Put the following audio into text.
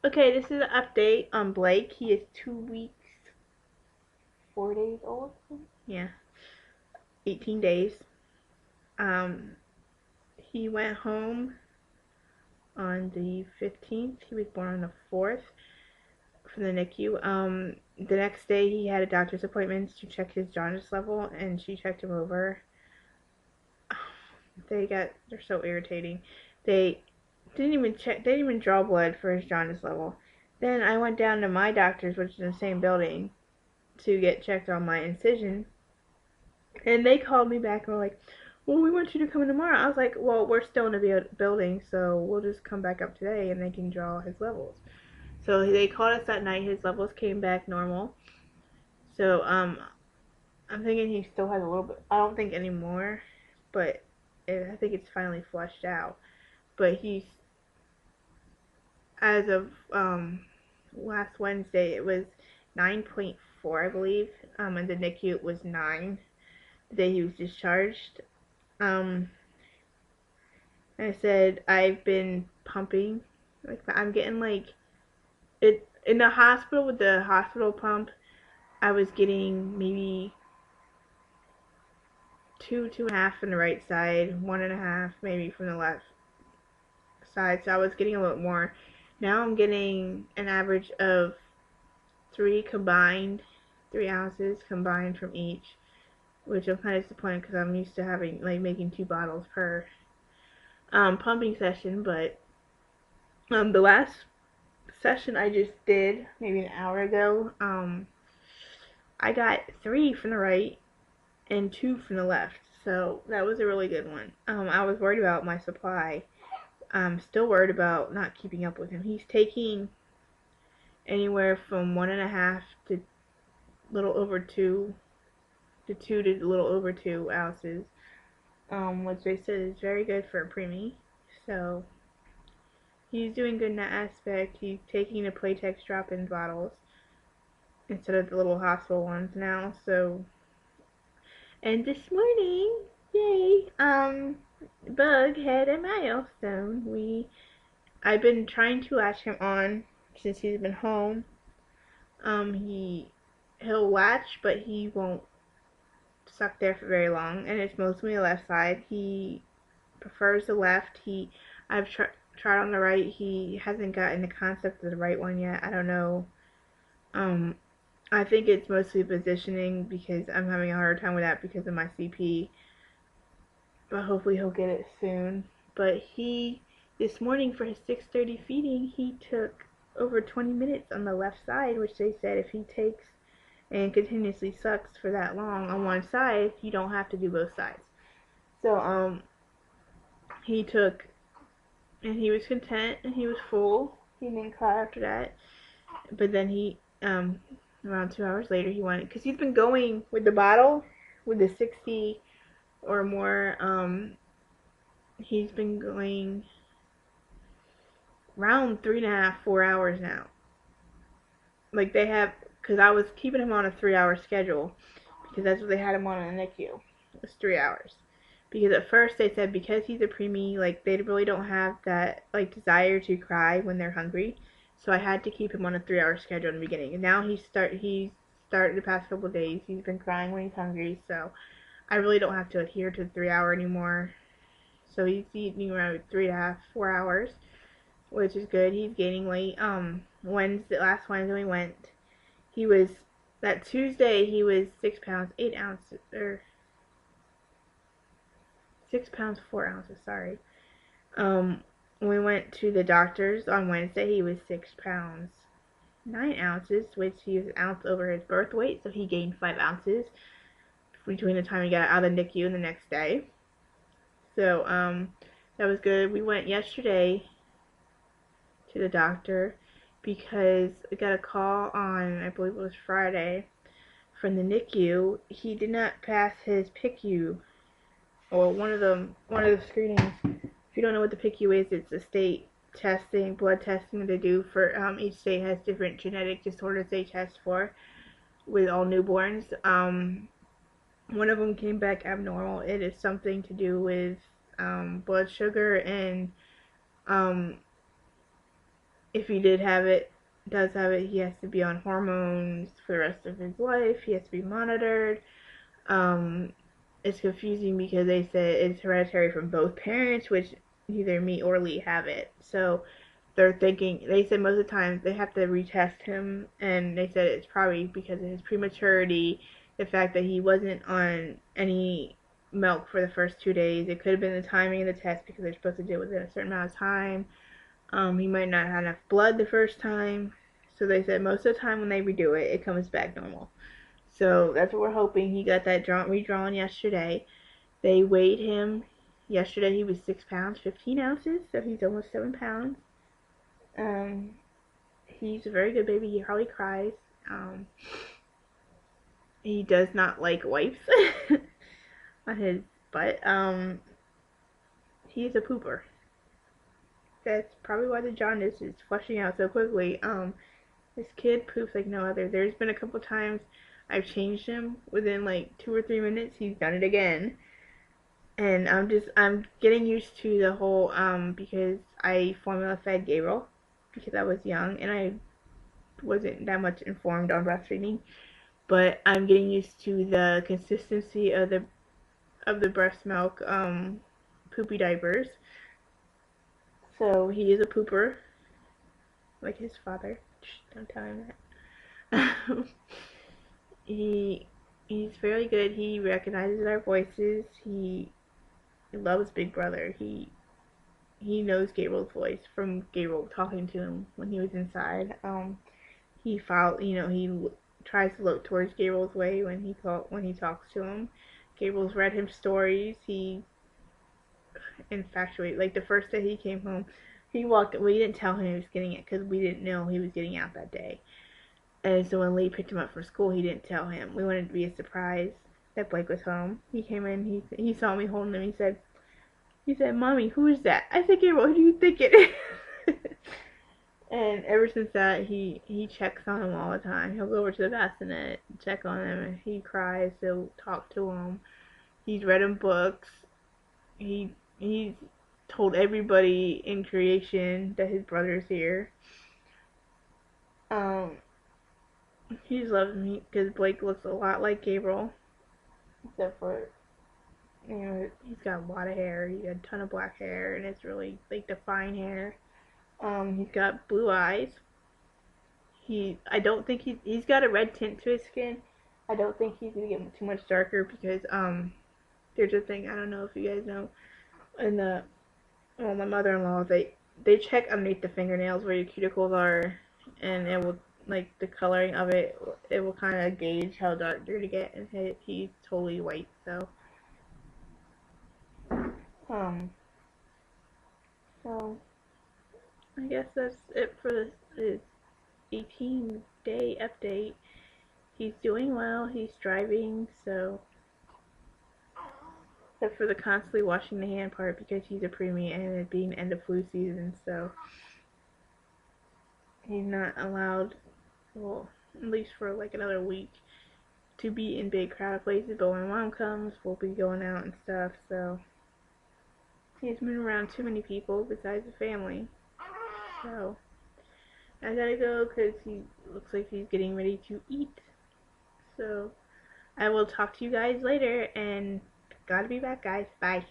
Okay, this is an update on Blake. He is 2 weeks, 4 days old. Yeah, 18 days. Um, he went home on the 15th. He was born on the 4th from the NICU. The next day he had a doctor's appointment to check his jaundice level, and she checked him over. They're so irritating. They didn't even check. They didn't even draw blood for his jaundice level. Then I went down to my doctor's, which is in the same building, to get checked on my incision. And they called me back and were like, well, we want you to come in tomorrow. I was like, well, we're still in the building, so we'll just come back up today and they can draw his levels. So they called us that night. His levels came back normal. So I'm thinking he still has a little bit. I don't think anymore, but I think it's finally flushed out. But he's, as of last Wednesday, it was 9.4, I believe. And the NICU was 9 the day he was discharged. I said I've been pumping. Like I'm getting like it in the hospital with the hospital pump. I was getting maybe two and a half from the right side, 1.5 maybe from the left side. So I was getting a little more. Now I'm getting an average of 3 ounces combined from each, which I'm kind of disappointed because I'm used to having like making 2 bottles per pumping session. But the last session I just did maybe an hour ago, I got 3 from the right and 2 from the left. So that was a really good one. I was worried about my supply. I'm still worried about not keeping up with him. He's taking anywhere from 1.5 to little over 2 to 2 to a little over 2 ounces, which they said is very good for a preemie. So he's doing good in that aspect. He's taking the Playtex drop-in bottles instead of the little hospital ones now. So, and this morning, yay, Bug had a milestone. I've been trying to latch him on since he's been home. He'll latch, but he won't suck there for very long, and it's mostly the left side. He prefers the left. I've tried on the right. He hasn't gotten the concept of the right one yet. I don't know. Um, I think it's mostly positioning because I'm having a hard time with that because of my CP. But hopefully he'll get it soon. But this morning for his 6:30 feeding, he took over 20 minutes on the left side, which they said if he takes and continuously sucks for that long on one side, you don't have to do both sides. So he took, and he was content and he was full. He didn't cry after that. But then around 2 hours later, he wanted, because he's been going with the bottle with the 60 or more. He's been going around 3.5, 4 hours now. Like they have, because I was keeping him on a 3-hour schedule because that's what they had him on in the NICU. It was 3 hours. Because at first they said because he's a preemie, like they really don't have that like desire to cry when they're hungry. So I had to keep him on a 3-hour schedule in the beginning. And now he's started the past couple of days. He's been crying when he's hungry, so I really don't have to adhere to the 3 hour anymore. So he's eating around 3.5, 4 hours, which is good. He's gaining weight. Last Wednesday we went, that Tuesday he was 6 pounds 8 ounces, or 6 pounds 4 ounces. Sorry. When we went to the doctor's on Wednesday, he was 6 pounds 9 ounces, which he was an ounce over his birth weight, so he gained 5 ounces between the time he got out of the NICU and the next day. So that was good. We went yesterday to the doctor because we got a call on, I believe it was Friday, from the NICU. He did not pass his PICU, or one of the screenings. If you don't know what the PICU is, it's a state testing, blood testing they do for, each state has different genetic disorders they test for with all newborns. One of them came back abnormal. It is something to do with blood sugar and if he does have it, he has to be on hormones for the rest of his life. He has to be monitored. Um, it's confusing because they said it's hereditary from both parents, which neither me or Lee have it. So they said most of the time they have to retest him, and they said it's probably because of his prematurity, the fact that he wasn't on any milk for the first 2 days. It could have been the timing of the test because they're supposed to do it within a certain amount of time. He might not have enough blood the first time. So they said most of the time when they redo it, it comes back normal. So that's what we're hoping. He got that redrawn yesterday. They weighed him yesterday. He was 6 pounds 15 ounces, so he's almost 7 pounds. Um, he's a very good baby. He hardly cries. He does not like wipes on his butt. He's a pooper. That's probably why the jaundice is flushing out so quickly. This kid poops like no other. There's been a couple times I've changed him within like 2 or 3 minutes. He's done it again, and I'm getting used to the whole because I formula fed Gabriel because I was young and I wasn't that much informed on breastfeeding, but I'm getting used to the consistency of the breast milk poopy diapers. So he is a pooper, like his father. Shh, don't tell him that. he he's fairly good. He recognizes our voices. He loves Big Brother. He knows Gabriel's voice from Gabriel talking to him when he was inside. He tries to look towards Gabriel's way when he talks to him. Gabriel's read him stories. He infatuated. Like the first day he came home, he walked. We didn't tell him he was getting it because we didn't know he was getting out that day. And so when Lee picked him up from school, he didn't tell him. We wanted it to be a surprise that Blake was home. He came in. He saw me holding him. He said, "Mommy, who is that?" I said, "Gabriel, who do you think it is?" And ever since that, he checks on him all the time. He'll go over to the bassinet, check on him, and he cries. He'll talk to him. He's read him books. He's told everybody in creation that his brother's here. He just loves me because Blake looks a lot like Gabriel, except for he's got a lot of hair. He got a ton of black hair, and it's really like defined hair. He's got blue eyes. I don't think he's got a red tint to his skin. I don't think he's gonna get too much darker because there's a thing I don't know if you guys know. In my mother-in-law they check underneath the fingernails where your cuticles are, and it will like the coloring of it. It will kind of gauge how dark you're gonna get, and he's totally white. So so I guess that's it for this 18-day update. He's doing well. He's driving, so except for the constantly washing the hand part because he's a preemie and it being end of flu season, so he's not allowed, well, at least for like another week, to be in big crowded places. But when Mom comes, we'll be going out and stuff, so he's been around too many people besides the family. So I gotta go because he looks like he's getting ready to eat. So I will talk to you guys later, and gotta be back, guys. Bye.